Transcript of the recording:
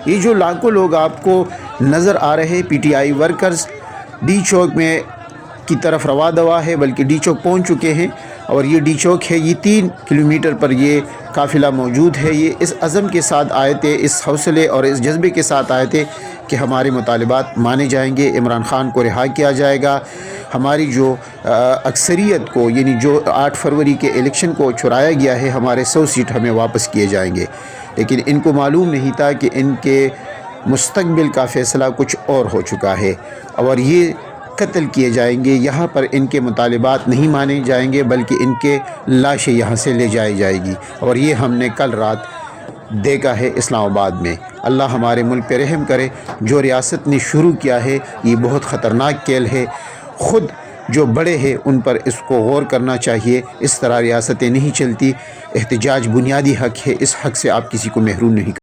ये जो लाखों लोग आपको नज़र आ रहे पीटीआई वर्कर्स डी चौक में की तरफ रवा दवा है, बल्कि डी चौक पहुँच चुके हैं। और ये डी चौक है, ये 3 किलोमीटर पर ये काफ़िला मौजूद है। ये इस अज़म के साथ आए थे, इस हौसले और इस जज्बे के साथ आए थे कि हमारे मुतालिबात माने जाएंगे, इमरान ख़ान को रिहा किया जाएगा, हमारी जो अक्सरियत को यानी जो 8 फरवरी के इलेक्शन को चुराया गया है, हमारे 100 सीट हमें वापस किए जाएंगे। लेकिन इनको मालूम नहीं था कि इनके मुस्तकबिल का फ़ैसला कुछ और हो चुका है और ये कत्ल किए जाएंगे। यहाँ पर इनके मुतालिबात नहीं माने जाएंगे, बल्कि इनके लाशें यहाँ से ले जाई जाएगी। और ये हमने कल रात देखा है इस्लामाबाद में। अल्लाह हमारे मुल्क पे रहम करे। जो रियासत ने शुरू किया है ये बहुत ख़तरनाक खेल है। ख़ुद जो बड़े हैं उन पर इसको गौर करना चाहिए। इस तरह रियासतें नहीं चलती। एहतजाज बुनियादी हक़ है, इस हक़ से आप किसी को महरूम नहीं